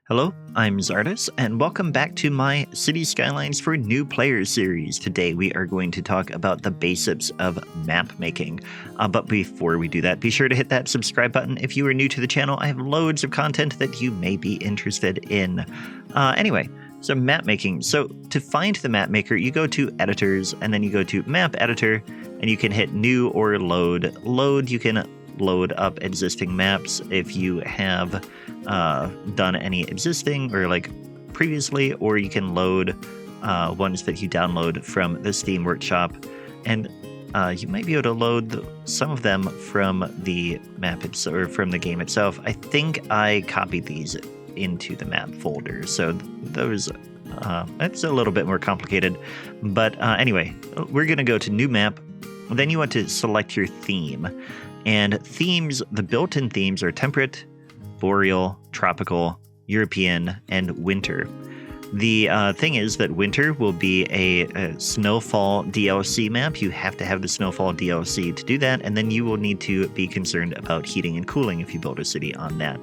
Hello, I'm Czardus, and welcome back to my Cities Skylines for New Players series. Today we are going to talk about the basics of map making. But before we do that, be sure to hit that subscribe button if you are new to the channel. I have loads of content that you may be interested in. Anyway, so map making. So to find the map maker, you go to Editors, and then you go to Map Editor, and you can hit New or Load. Load, you can load up existing maps if you have done any existing or like previously, or you can load ones that you download from the Steam Workshop, and you might be able to load some of them from the map or from the game itself. I think I copied these into the map folder, so those that's a little bit more complicated, but anyway, we're gonna go to New Map. Then you want to select your theme. And themes, the built-in themes are temperate, boreal, tropical, European, and winter. The thing is that winter will be a snowfall DLC map. You have to have the snowfall DLC to do that, and then you will need to be concerned about heating and cooling if you build a city on that.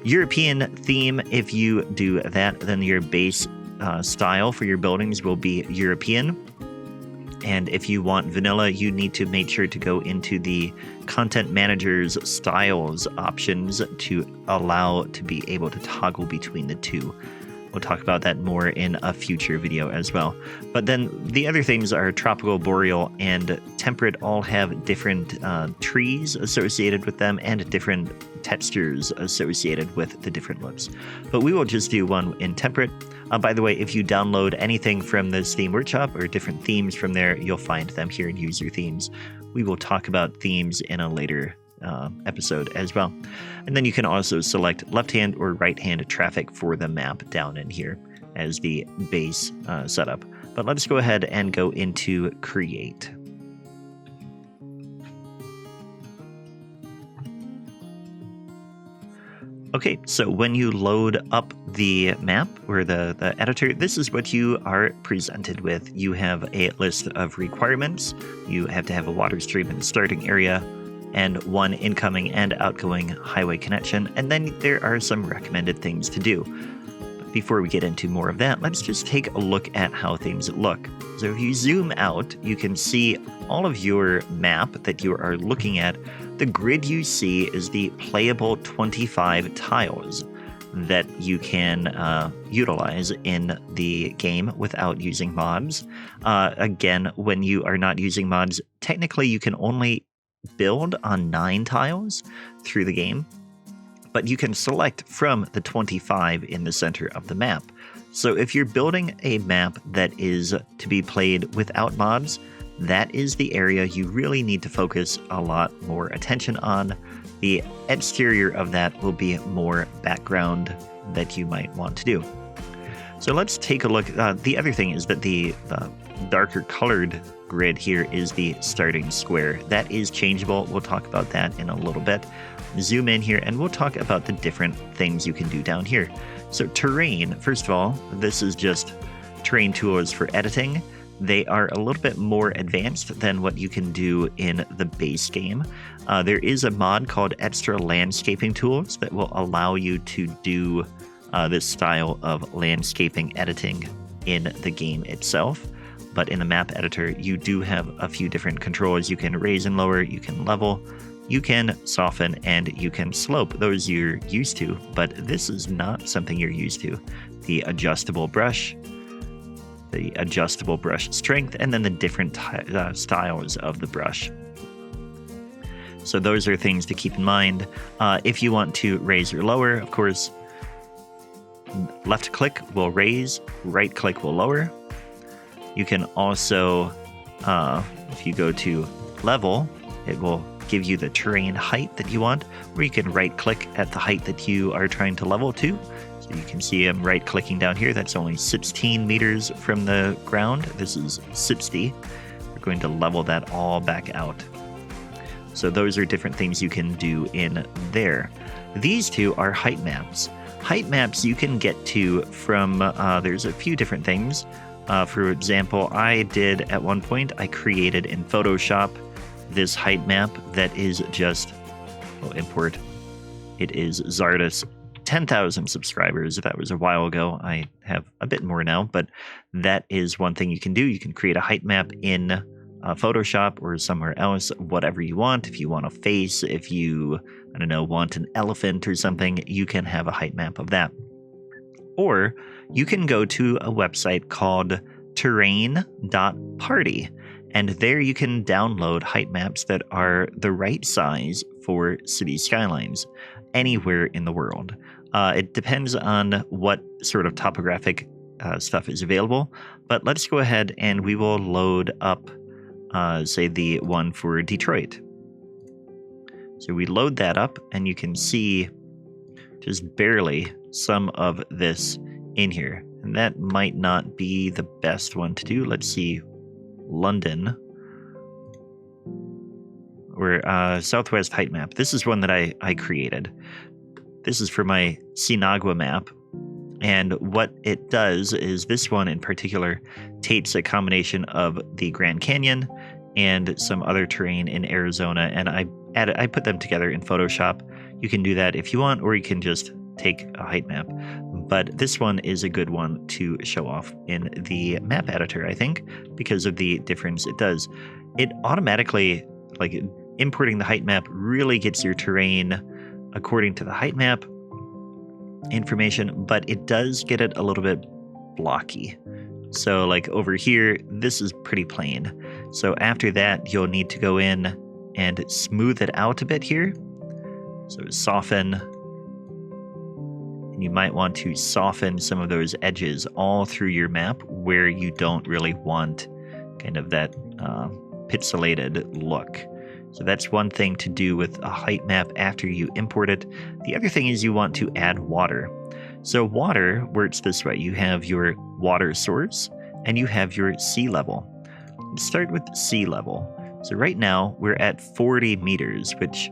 European theme, if you do that, then your base style for your buildings will be European. And if you want vanilla, you need to make sure to go into the Content Manager's styles options to allow to be able to toggle between the two. We'll talk about that more in a future video as well. But then the other things are tropical, boreal, and temperate all have different trees associated with them and different textures associated with the different looks. But we will just do one in temperate. By the way, if you download anything from the Steam Workshop or different themes from there, you'll find them here in User Themes. We will talk about themes in a later episode as well. And then you can also select left-hand or right-hand traffic for the map down in here as the base setup. But let's go ahead and go into Create. Okay, so when you load up the map or the editor, this is what you are presented with. You have a list of requirements. You have to have a water stream in the starting area and one incoming and outgoing highway connection. And then there are some recommended things to do. But before we get into more of that, let's just take a look at how things look. So if you zoom out, you can see all of your map that you are looking at. The grid you see is the playable 25 tiles that you can utilize in the game without using mods. Again, when you are not using mods, technically you can only build on 9 tiles through the game, but you can select from the 25 in the center of the map. So if you're building a map that is to be played without mods, that is the area you really need to focus a lot more attention on. The exterior of that will be more background that you might want to do. So let's take a look. The other thing is that the darker colored grid here is the starting square. That is changeable. We'll talk about that in a little bit. Zoom in here and we'll talk about the different things you can do down here. So terrain, first of all, this is just terrain tools for editing. They are a little bit more advanced than what you can do in the base game. There is a mod called Extra Landscaping Tools that will allow you to do this style of landscaping editing in the game itself. But in the map editor, you do have a few different controls. You can raise and lower, you can level, you can soften, and you can slope. Those you're used to, but this is not something you're used to. The adjustable brush, the adjustable brush strength, and then the different styles of the brush. So those are things to keep in mind. If you want to raise or lower, of course, left click will raise, right click will lower. You can also, if you go to level, it will give you the terrain height that you want, or you can right click at the height that you are trying to level to. So you can see I'm right clicking down here. That's only 16 meters from the ground. This is 60. We're going to level that all back out. So those are different things you can do in there. These two are height maps. Height maps you can get to from, there's a few different things. For example, I did at one point, I created in Photoshop this height map that is just, we'll import, it is Czardus 10,000 subscribers. That was a while ago. I have a bit more now, but that is one thing you can do. You can create a height map in Photoshop or somewhere else, whatever you want. If you want a face, if you, I don't know, want an elephant or something, you can have a height map of that. Or you can go to a website called terrain.party, and there you can download height maps that are the right size for Cities Skylines anywhere in the world. It depends on what sort of topographic stuff is available, but let's go ahead and we will load up, say, the one for Detroit. So we load that up, and you can see just barely some of this in here. And that might not be the best one to do. Let's see, London, or Southwest height map. This is one that I created. This is for my Sinagua map. And what it does is, this one in particular takes a combination of the Grand Canyon and some other terrain in Arizona, and I put them together in Photoshop. You can do that if you want, or you can just take a height map. But this one is a good one to show off in the map editor, I think, because of the difference it does. It automatically, like, importing the height map really gets your terrain according to the height map information, but it does get it a little bit blocky. So like over here, this is pretty plain. So after that, you'll need to go in and smooth it out a bit here. So soften, and you might want to soften some of those edges all through your map where you don't really want kind of that pixelated look. So that's one thing to do with a height map after you import it. The other thing is you want to add water. So water works this way. You have your water source and you have your sea level. Let's start with sea level. So right now we're at 40 meters, which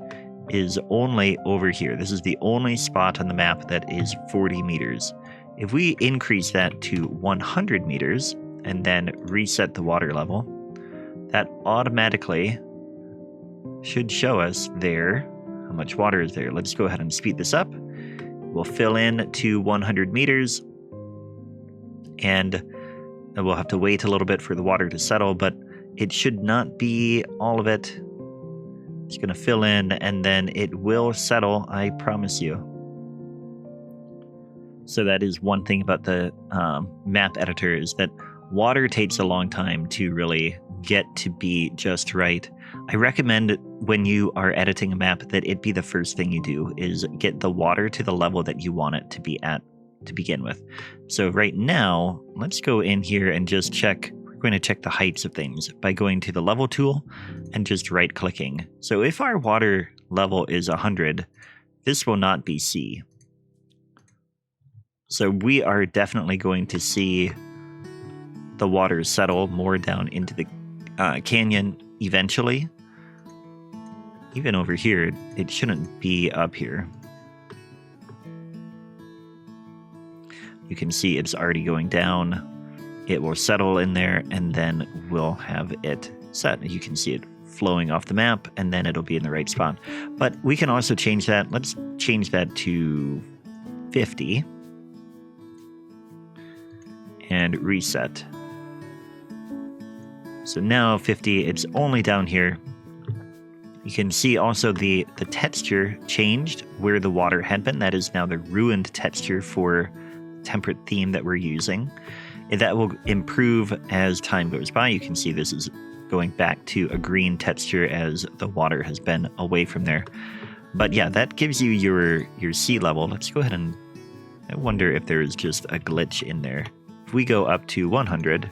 is only over here. This is the only spot on the map that is 40 meters. If we increase that to 100 meters and then reset the water level, that automatically should show us there how much water is there. Let's go ahead and speed this up. We'll fill in to 100 meters, and we'll have to wait a little bit for the water to settle, but it should not be all of it. It's going to fill in, and then it will settle, I promise you. So that is one thing about the map editor, is that water takes a long time to really get to be just right. I recommend when you are editing a map that it be the first thing you do, is get the water to the level that you want it to be at to begin with. So right now, let's go in here and just check. We're going to check the heights of things by going to the level tool and just right clicking. So if our water level is 100, this will not be sea. So we are definitely going to see the water settle more down into the canyon eventually. Even over here, it shouldn't be up here. You can see it's already going down. It will settle in there, and then we'll have it set. You can see it flowing off the map, and then it'll be in the right spot. But we can also change that. Let's change that to 50 and reset. So now 50, it's only down here. You can see also the texture changed where the water had been. That is now the ruined texture for temperate theme that we're using. And that will improve as time goes by. You can see this is going back to a green texture as the water has been away from there. But yeah, that gives you your sea level. Let's go ahead and I wonder if there is just a glitch in there. If we go up to 100,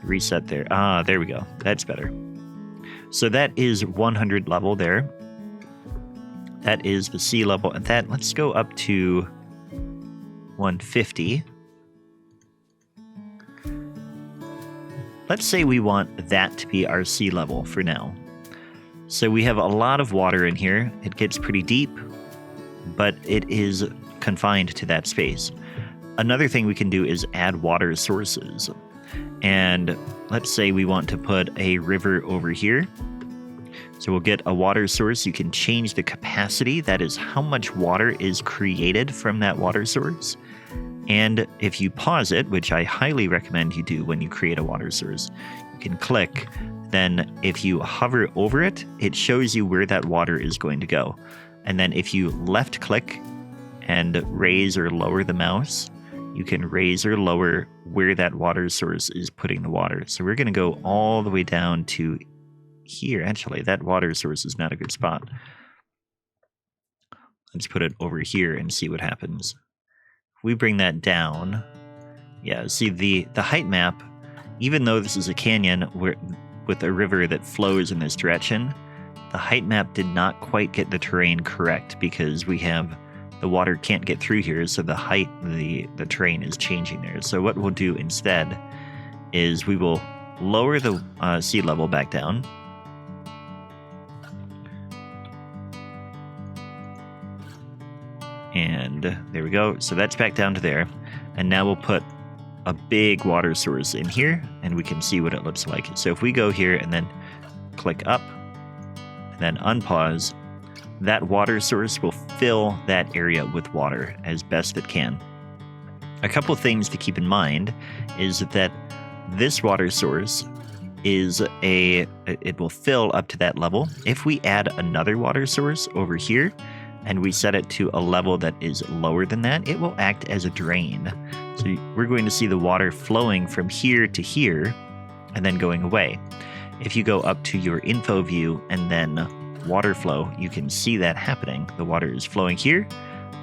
reset there. Ah, there we go. That's better. So that is 100 level there. That is the sea level. And that, let's go up to 150. Let's say we want that to be our sea level for now. So we have a lot of water in here. It gets pretty deep, but it is confined to that space. Another thing we can do is add water sources. And let's say we want to put a river over here. So we'll get a water source. You can change the capacity. That is how much water is created from that water source. And if you pause it, which I highly recommend you do when you create a water source, you can click. Then if you hover over it, it shows you where that water is going to go. And then if you left click and raise or lower the mouse, you can raise or lower where that water source is putting the water. So we're going to go all the way down to here. Actually, that water source is not a good spot. Let's put it over here and see what happens. If we bring that down, yeah, see the height map, even though this is a canyon with a river that flows in this direction, the height map did not quite get the terrain correct because we have the water can't get through here, so the height, the terrain is changing there. So what we'll do instead is we will lower the sea level back down. And there we go. So that's back down to there. And now we'll put a big water source in here, and we can see what it looks like. So if we go here and then click up, and then unpause, that water source will fill that area with water as best it can. A couple things to keep in mind is that this water source it will fill up to that level. If we add another water source over here and we set it to a level that is lower than that, it will act as a drain. So we're going to see the water flowing from here to here and then going away. If you go up to your info view and then water flow, you can see that happening. The water is flowing here,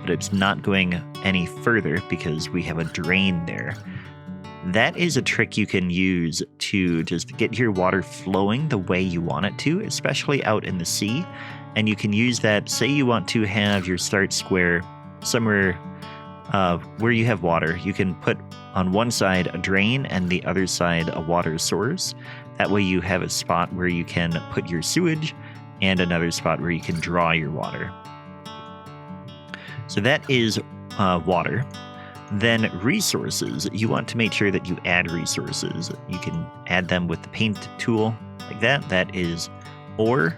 but it's not going any further because we have a drain there. That is a trick you can use to just get your water flowing the way you want it to, especially out in the sea. And you can use that, say you want to have your start square somewhere where you have water. You can put on one side a drain and the other side a water source. That way you have a spot where you can put your sewage and another spot where you can draw your water. So that is water. Then resources, you want to make sure that you add resources. You can add them with the paint tool like that. That is ore.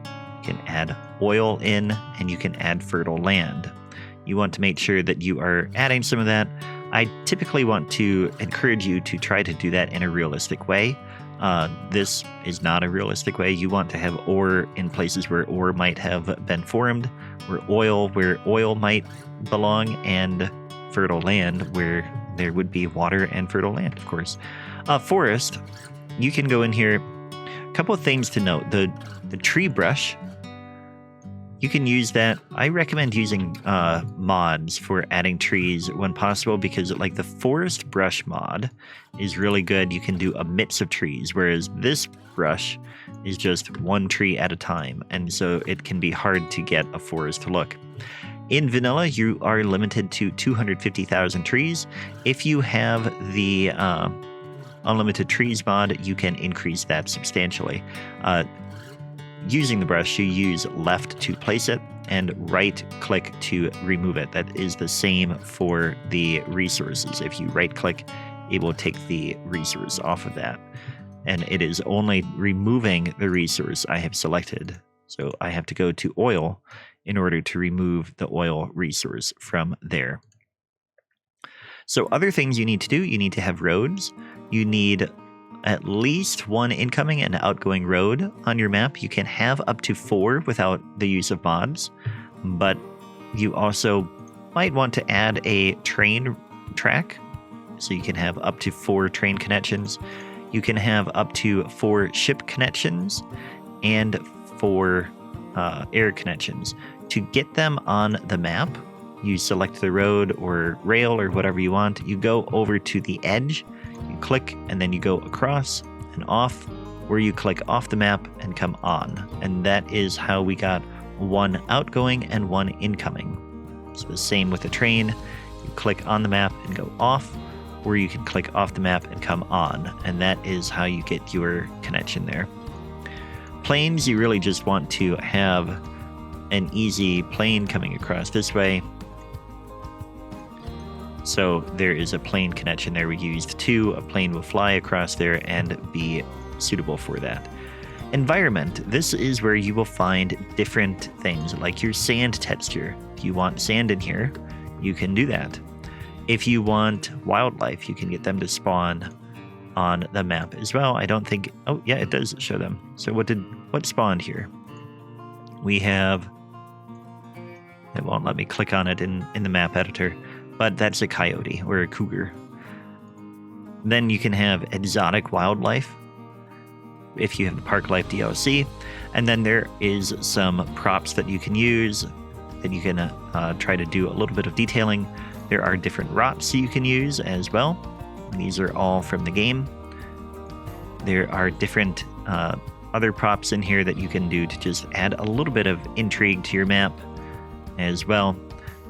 You can add oil in, and you can add fertile land. You want to make sure that you are adding some of that. I typically want to encourage you to try to do that in a realistic way. This is not a realistic way. You want to have ore in places where ore might have been formed, where oil might belong, and fertile land where there would be water and fertile land, of course. Forest, you can go in here. A couple of things to note. The tree brush, you can use that. I recommend using mods for adding trees when possible because like the forest brush mod is really good. You can do a mix of trees, whereas this brush is just one tree at a time. And so it can be hard to get a forest look. In vanilla, you are limited to 250,000 trees. If you have the unlimited trees mod, you can increase that substantially. Using the brush, you use left to place it and right click to remove it. That is the same for the resources. If you right click, it will take the resource off of that. And it is only removing the resource I have selected. So I have to go to oil in order to remove the oil resource from there. So other things you need to do, you need to have roads. You need at least one incoming and outgoing road on your map. You can have up to 4 without the use of mods, but you also might want to add a train track. So you can have up to 4 train connections. You can have up to 4 ship connections and 4 air connections. To get them on the map, you select the road or rail or whatever you want. You go over to the edge, you click, and then you go across and off, where you click off the map and come on. And that is how we got 1 outgoing and 1 incoming. So the same with the train. You click on the map and go off, or you can click off the map and come on. And that is how you get your connection there. Planes, you really just want to have an easy plane coming across this way. So there is a plane connection there. We used 2. A plane will fly across there and be suitable for that. Environment. This is where you will find different things like your sand texture. If you want sand in here, you can do that. If you want wildlife, you can get them to spawn on the map as well. I don't think... Oh, yeah, it does show them. So what spawned here? We have... It won't let me click on it in the map editor, but that's a coyote or a cougar. Then you can have exotic wildlife if you have the Park Life DLC. And then there is some props that you can use that you can try to do a little bit of detailing. There are different rots you can use as well. These are all from the game. There are different other props in here that you can do to just add a little bit of intrigue to your map as well.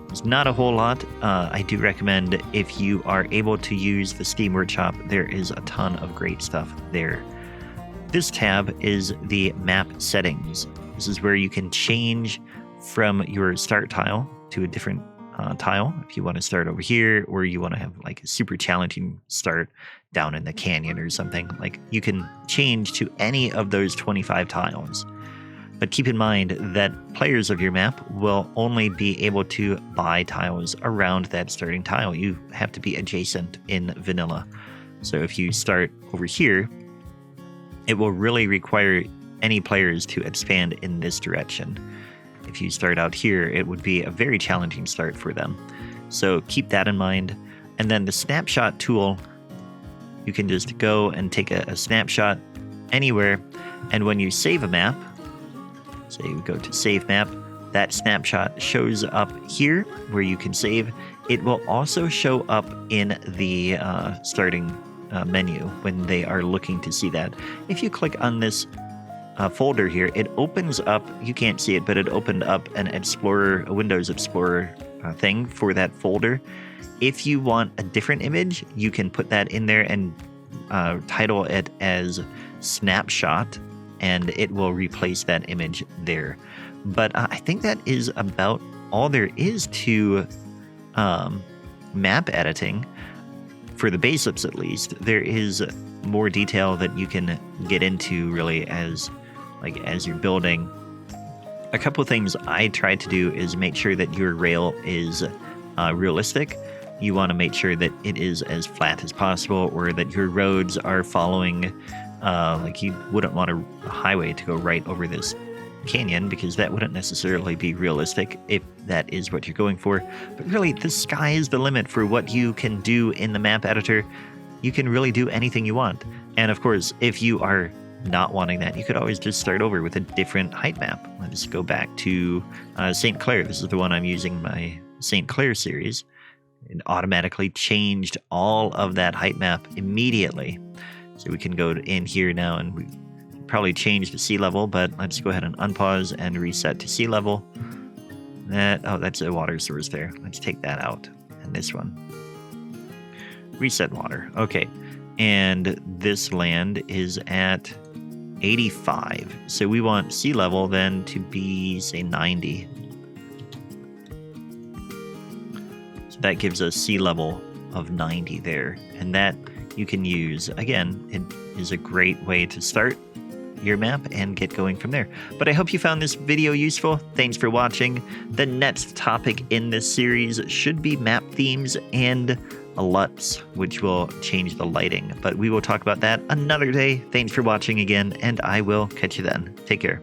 There's not a whole lot. I do recommend if you are able to use the Steam Workshop, there is a ton of great stuff there. This tab is the map settings. This is where you can change from your start tile to a different tile. If you want to start over here, or you want to have like a super challenging start down in the canyon or something, like you can change to any of those 25 tiles. But keep in mind that players of your map will only be able to buy tiles around that starting tile. You have to be adjacent in vanilla. So if you start over here, it will really require any players to expand in this direction. If you start out here, it would be a very challenging start for them. So keep that in mind. And then the snapshot tool, you can just go and take a snapshot anywhere. And when you save a map, say you go to save map, that snapshot shows up here where you can save. It will also show up in the starting menu when they are looking to see that. If you click on this folder here, it opens up, you can't see it, but it opened up an Explorer, a Windows Explorer thing for that folder. If you want a different image, you can put that in there and title it as snapshot, and it will replace that image there. But I think that is about all there is to map editing, for the basics at least. There is more detail that you can get into really as you're building. A couple of things I tried to do is make sure that your rail is realistic. You want to make sure that it is as flat as possible, or that your roads are following, like you wouldn't want a highway to go right over this canyon, because that wouldn't necessarily be realistic if that is what you're going for. But really, the sky is the limit for what you can do in the map editor. You can really do anything you want. And of course, if you are not wanting that, you could always just start over with a different height map. Let's go back to St. Clair. This is the one I'm using in my St. Clair series. It automatically changed all of that height map immediately. So we can go in here now, and we probably change to sea level, but let's go ahead and unpause and reset to sea level. That's a water source there. Let's take that out. And this one. Reset water. Okay. And this land is at 85. So we want sea level then to be, say, 90. So that gives us sea level of 90 there. And that you can use. Again, it is a great way to start your map and get going from there. But I hope you found this video useful. Thanks for watching. The next topic in this series should be map themes and LUTs, which will change the lighting. But we will talk about that another day. Thanks for watching again, and I will catch you then. Take care.